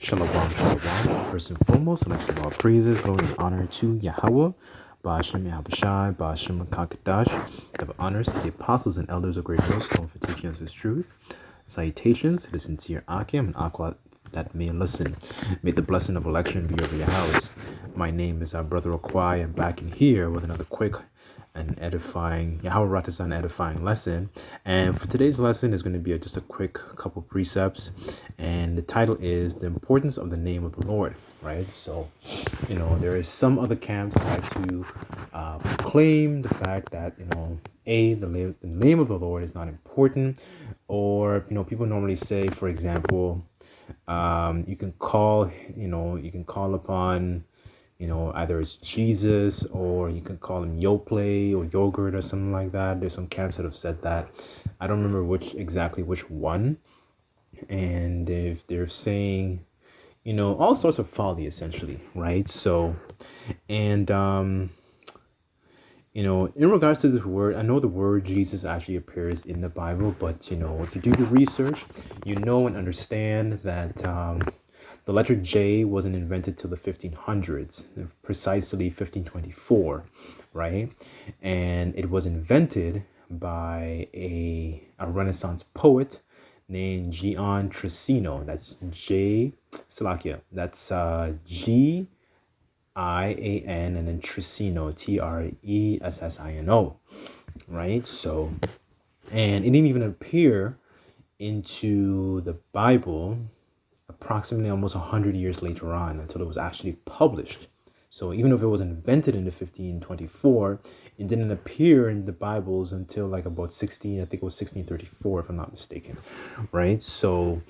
Shalom, shalom. First and foremost, I'd like to give all praises, glory, and honor to Yahweh, Ba'ashem Yahabushai, Ba'ashem Kakadash. Give honors to the apostles and elders of Great Millstone for teaching us His truth. Salutations to the sincere Akim and Aqua that may listen. May the blessing of election be over your house. My name is our brother Okwai. I'm back in here with another quick and edifying Yahweh Ratasan edifying lesson. And for today's lesson is going to be just a quick couple precepts, and the title is the importance of the name of the Lord. Right, so there is some other camps that like to proclaim the fact that the name of the Lord is not important, or people normally say, for example, you can call upon either it's Jesus, or you can call him Yoplait or yogurt or something like that. There's some camps that have said that. I don't remember which one. And if they're saying, all sorts of folly, essentially, right? So, and, in regards to this word, I know the word Jesus actually appears in the Bible, but, if you do the research, and understand that, the letter J wasn't invented till the 1500s, precisely 1524, right? And it was invented by a Renaissance poet named Gian Trissino. That's G-I-A-N, and then Trissino, Tressino, right? So, and it didn't even appear into the Bible approximately almost 100 years later on, until it was actually published. So even if it was invented in the 1524, it didn't appear in the Bibles until like about 1634, if I'm not mistaken, right? So,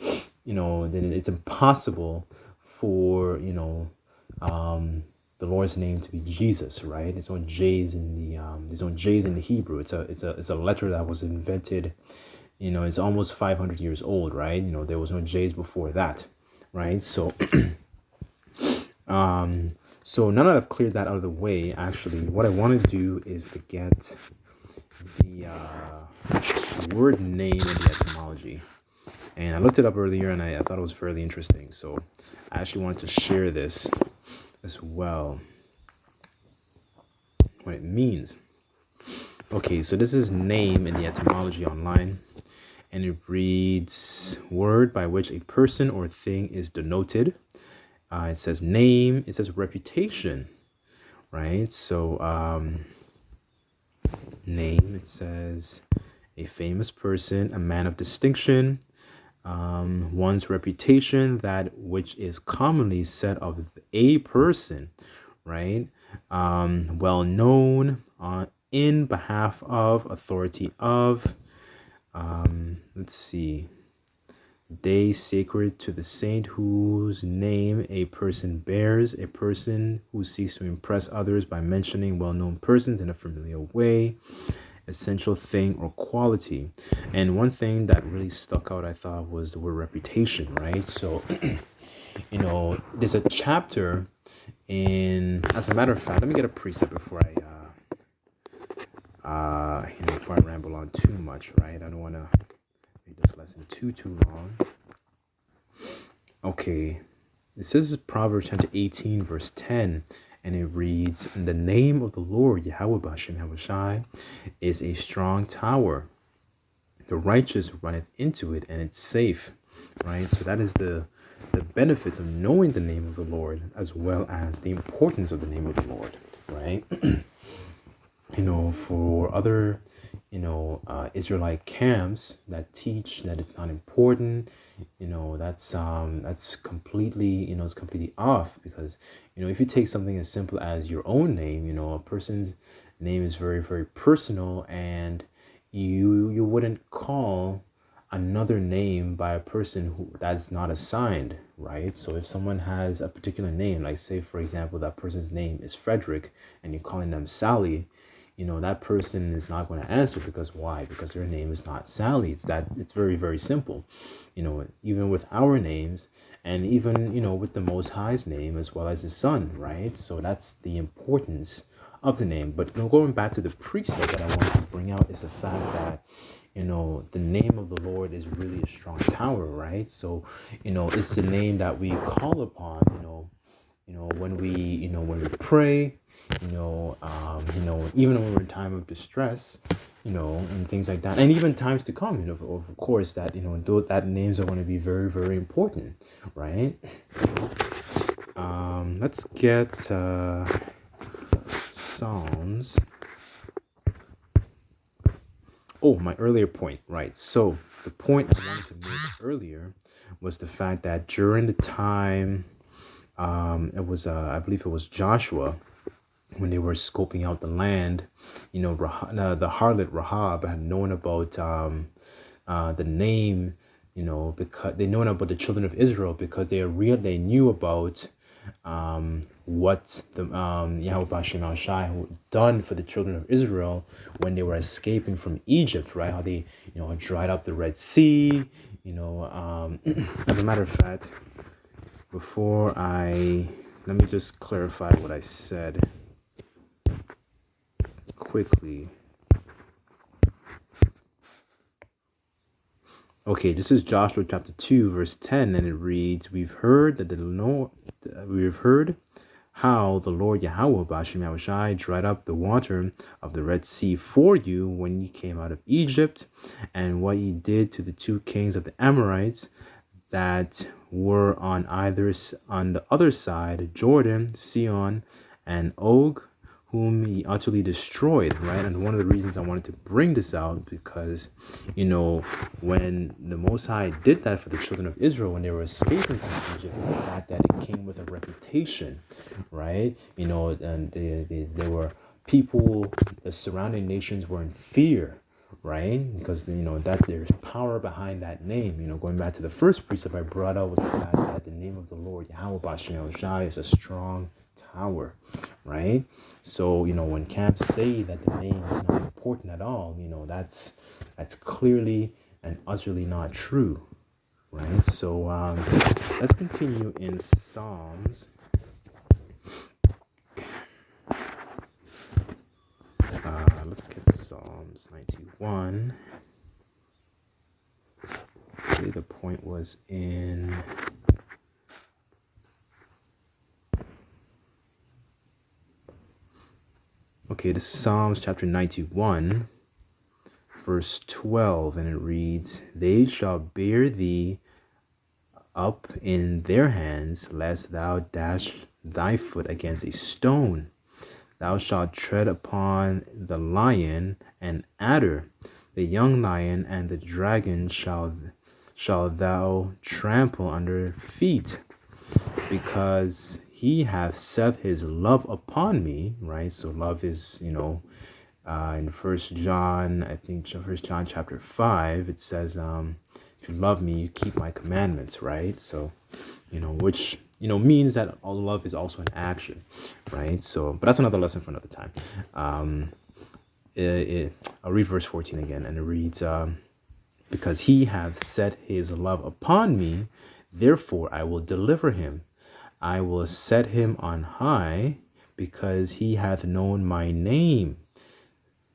then it's impossible for, the Lord's name to be Jesus, right? There's no J's in the Hebrew. It's a letter that was invented, it's almost 500 years old, right? There was no J's before that, right? So, so now that I've cleared that out of the way, actually, what I want to do is to get the word name and the etymology. And I looked it up earlier, and I thought it was fairly interesting. So I actually wanted to share this as well, what it means. Okay, so this is name in the etymology online. And it reads, word by which a person or thing is denoted. It says name, it says reputation, right? So name, it says a famous person, a man of distinction, one's reputation, that which is commonly said of a person, right? Well known, in behalf of, authority of. Let's see. Day sacred to the saint whose name a person bears, a person who seeks to impress others by mentioning well-known persons in a familiar way, essential thing or quality. And one thing that really stuck out, I thought, was the word reputation, right? So, there's a chapter as a matter of fact, let me get a precept before I ramble on too much, right? I don't want to make this lesson too long. Okay, it says Proverbs chapter 18, verse 10, and it reads, "In the name of the Lord, Yahweh Ba'ashem Yahabushai, is a strong tower. The righteous runneth into it, and it's safe," right? So that is the benefits of knowing the name of the Lord, as well as the importance of the name of the Lord, right? For other, Israelite camps that teach that it's not important, that's completely, it's completely off, because, if you take something as simple as your own name, a person's name is very, very personal, and you wouldn't call another name by a person who that's not assigned, right? So if someone has a particular name, like say, for example, that person's name is Frederick, and you're calling them Sally, that person is not going to answer, because why? Because their name is not Sally. It's very, very simple. Even with our names, and even, with the Most High's name as well as His Son, right? So that's the importance of the name. But going back to the precept that I wanted to bring out is the fact that, the name of the Lord is really a strong tower, right? So, it's the name that we call upon, when we pray, even when we're in time of distress, and things like that, and even times to come, of course, that, that names are going to be very, very important, right? Let's get Psalms. Oh, my earlier point, right? So the point I wanted to make earlier was the fact that during the time, it was, I believe it was Joshua, when they were scoping out the land, the harlot Rahab had known about the name, because they known about the children of Israel, because they knew about what the Yahweh Bashem Al Shai had done for the children of Israel when they were escaping from Egypt, right? How they, dried up the Red Sea, as a matter of fact, let me just clarify what I said quickly. Okay, this is Joshua chapter 2, verse 10, and it reads, We've heard how the Lord Yahweh Bashem Yahushai dried up the water of the Red Sea for you when ye came out of Egypt, and what ye did to the two kings of the Amorites that were on the other side, Jordan, Sihon, and Og, whom he utterly destroyed, right? And one of the reasons I wanted to bring this out, because, when the Most High did that for the children of Israel when they were escaping from Egypt, the fact that it came with a reputation, right? And there were people, the surrounding nations were in fear, right? Because, that there's power behind that name. Going back to the first precept I brought out was the fact that the name of the Lord, Yahweh Bashem Shai, is a strong tower, right? So, when camps say that the name is not important at all, that's clearly and utterly not true, right? So, let's continue in Psalms. Let's get Psalms 91. Okay, the point was in... Okay, this is Psalms chapter 91, verse 12, and it reads, They shall bear thee up in their hands, lest thou dash thy foot against a stone. Thou shalt tread upon the lion and adder, the young lion and the dragon shall thou trample under feet, because he hath set his love upon me, right? So love is, in First John, I think First John chapter 5, it says, if you love me, you keep my commandments, right? So, which, means that all love is also an action, right? So, but that's another lesson for another time. I'll read verse 14 again, and it reads, because he hath set his love upon me, therefore I will deliver him. I will set him on high, because he hath known my name.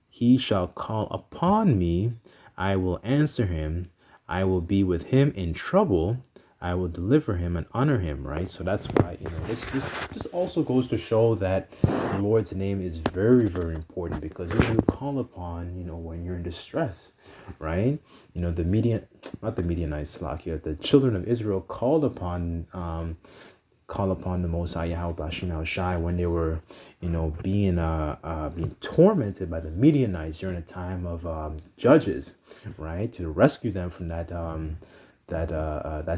He shall call upon me, I will answer him. I will be with him in trouble. I will deliver him and honor him, right? So that's why, this also goes to show that the Lord's name is very, very important, because if you call upon, when you're in distress, right? The children of Israel called upon the Most High Yahweh Bashem Al Shai when they were, being tormented by the Midianites during a time of Judges, right? To rescue them from that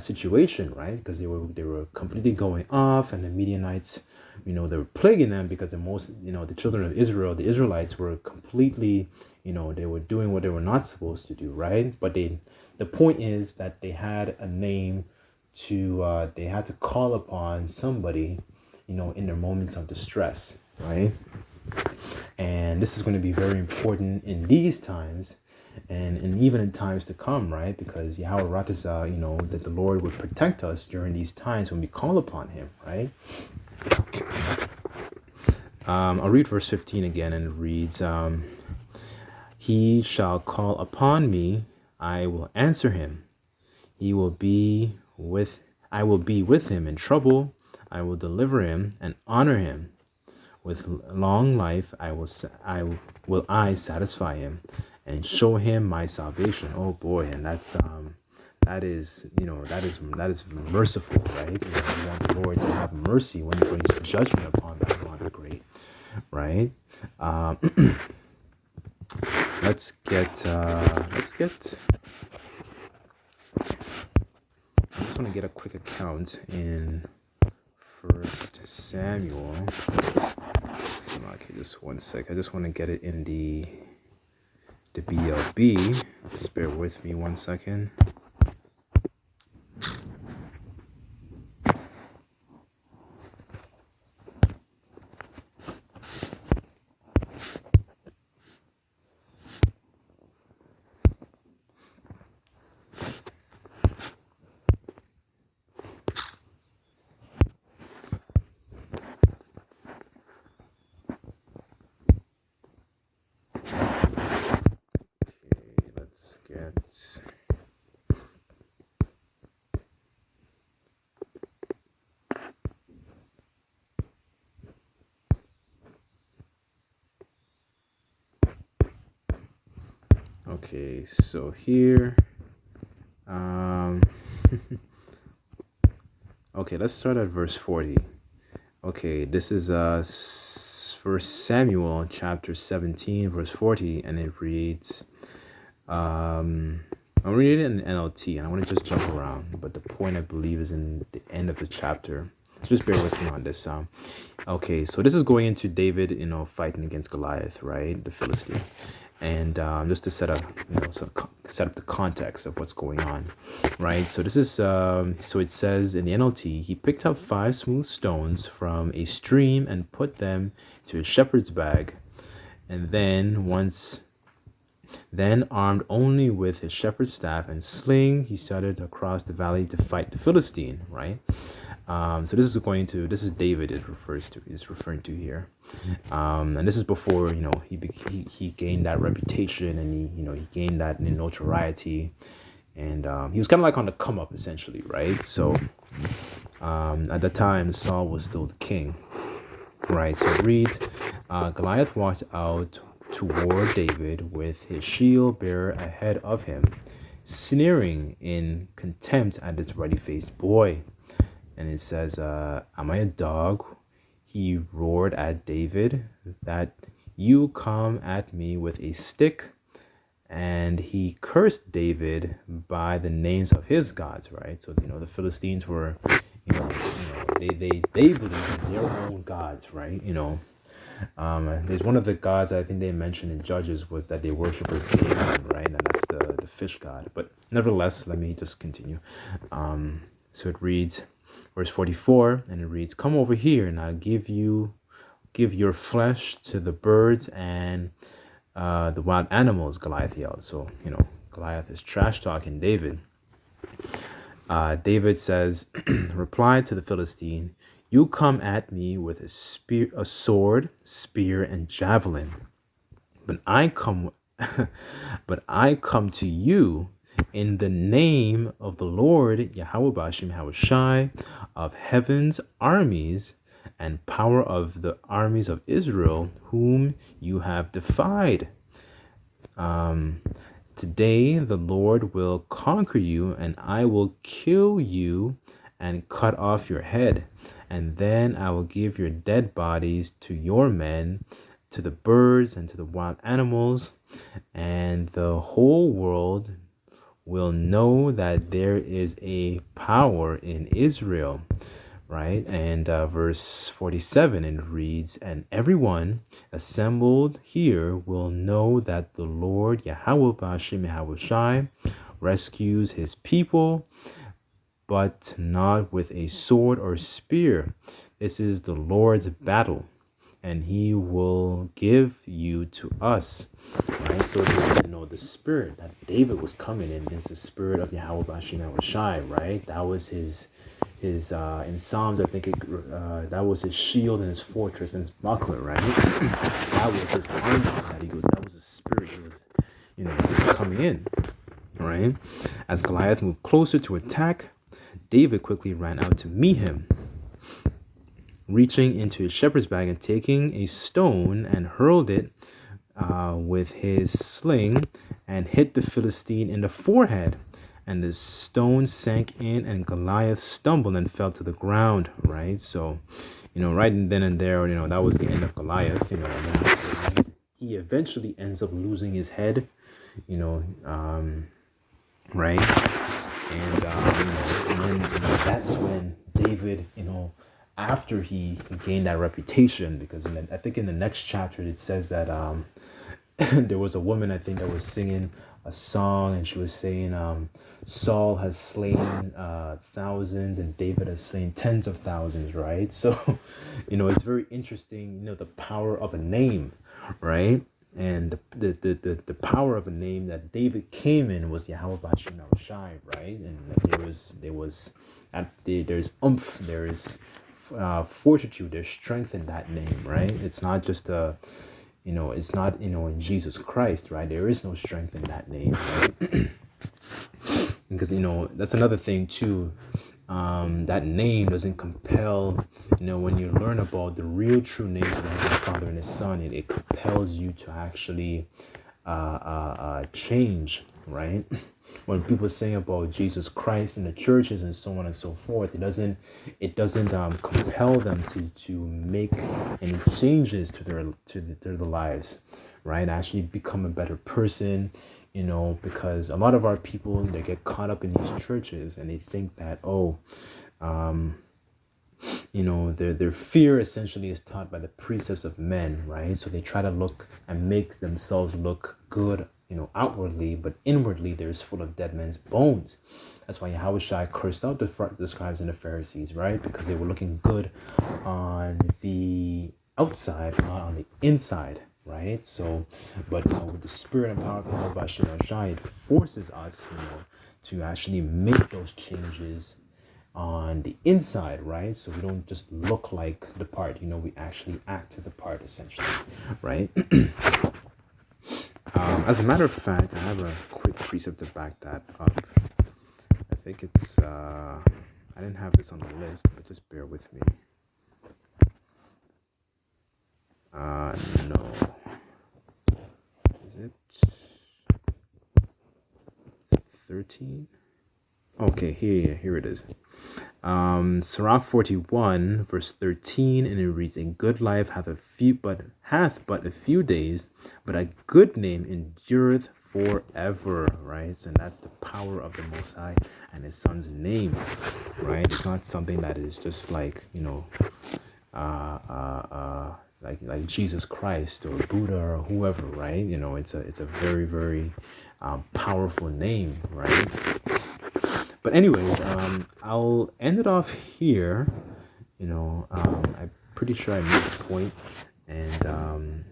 situation, right? Because they were completely going off, and the Midianites, they were plaguing them, because the children of Israel, the Israelites, were completely, they were doing what they were not supposed to do, right? But the point is that they had a name they had to call upon somebody, in their moments of distress, right? And this is going to be very important in these times, and even in times to come, right? Because Yahweh Ratasa, that the Lord would protect us during these times when we call upon him, right? I'll read verse 15 again, and it reads, He shall call upon me, I will answer him. He will be with I will be with him in trouble. I will deliver him and honor him. With long life will I satisfy him and show him my salvation. Oh boy, and that is merciful, right? You want the Lord to have mercy when he brings judgment upon that one, great, right? Let's get I just want to get a quick account in First Samuel. Okay, just one sec. I just want to get it in the BLB. Just bear with me 1 second. Okay, so here, okay, let's start at verse 40. Okay, this is First Samuel chapter 17, verse 40, and it reads, I'm reading it in NLT, and I want to just jump around, but the point I believe is in the end of the chapter. So just bear with me on this. Okay, so this is going into David, fighting against Goliath, right, the Philistine, and just to set up, set up the context of what's going on, right? So this is, so it says in the NLT, he picked up 5 smooth stones from a stream and put them to a shepherd's bag, and then armed only with his shepherd's staff and sling, he started across the valley to fight the Philistine, right? So this is David is referring to here. And this is before, he gained that reputation, and he gained that notoriety, and he was kind of like on the come up essentially, right? So at the time Saul was still the king, right? So it reads, Goliath walked out toward David with his shield bearer ahead of him, sneering in contempt at this ruddy-faced boy. And it says, am I a dog? He roared at David, that you come at me with a stick. And he cursed David by the names of his gods, right? So, the Philistines were, they believed in their own gods, right? There's one of the gods I think they mentioned in Judges was that they worship a Dagon, right? And that's the fish god. But nevertheless, let me just continue. So it reads, verse 44, and it reads, come over here, and I'll give your flesh to the birds and the wild animals, Goliath yelled. So, Goliath is trash talking David. David says, reply to the Philistine, you come at me with a sword, spear, and javelin, but I come to you in the name of the Lord Yahweh Bashim Hawashai of heaven's armies and power of the armies of Israel, whom you have defied. Today the Lord will conquer you, and I will kill you and cut off your head, and then I will give your dead bodies to your men, to the birds and to the wild animals, and the whole world will know that there is a power in Israel, right? And verse 47, it reads, and everyone assembled here will know that the Lord Yahweh Bashim Yahushai rescues his people, but not with a sword or spear. This is the Lord's battle, and he will give you to us. Right? So the spirit that David was coming in is the spirit of Yahweh Bashim Yahushai, right? That was his in Psalms, I think that was his shield and his fortress and his buckler, right? That was his armor that he goes. That was his spirit. was coming in, right? As Goliath moved closer to attack, David quickly ran out to meet him, reaching into his shepherd's bag and taking a stone and hurled it with his sling and hit the Philistine in the forehead. And the stone sank in, and Goliath stumbled and fell to the ground, right? So, right then and there, that was the end of Goliath, and he eventually ends up losing his head, right? And, and then that's when David, after he gained that reputation, because I think in the next chapter it says that there was a woman, I think, that was singing a song, and she was saying, Saul has slain thousands and David has slain tens of thousands, right? So, it's very interesting, the power of a name, right? And the power of a name that David came in was Yahweh Bashim Shai, right? And there's oomph, there is fortitude, there's strength in that name, right? It's not just it's not, in Jesus Christ, right? There is no strength in that name, right? Because, that's another thing too. That name doesn't compel, when you learn about the real true names of the Father and His Son, it compels you to actually change, right? When people say about Jesus Christ in the churches and so on and so forth, it doesn't compel them to make any changes to their lives, right? Actually become a better person, because a lot of our people, they get caught up in these churches and they think that their fear essentially is taught by the precepts of men, right? So they try to look and make themselves look good, outwardly, but inwardly there's full of dead men's bones. That's why Yahushua cursed out the scribes and the Pharisees, right? Because they were looking good on the outside, not on the inside, right? So, but with the spirit and power of Yahushua, it forces us, to actually make those changes on the inside, right? So we don't just look like the part, we actually act to the part, essentially, right? As a matter of fact, I have a quick precept to back that up. I think it's I didn't have this on the list, but just bear with me. No. Is it 13? Okay, here it is. Sirach 41 verse 13, and it reads, "A good life hath but a few days, but a good name endureth forever," right? And that's the power of the Most High and His Son's name, right? It's not something that is just like like Jesus Christ or Buddha or whoever, right? It's a very, very powerful name, right? But anyways, I'll end it off here. I'm pretty sure I made the point, and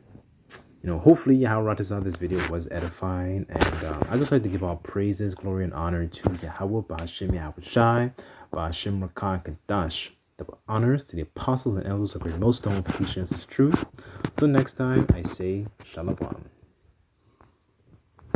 hopefully Yahweh Ratazah, this video was edifying, and I just like to give all praises, glory, and honor to Yahweh Ba'Hashem Yahweh Shai, Ba'Hashem Rakah Kadash. Double honors to the apostles and elders of Great Millstone for teaching us His truth. Until next time, I say Shalom.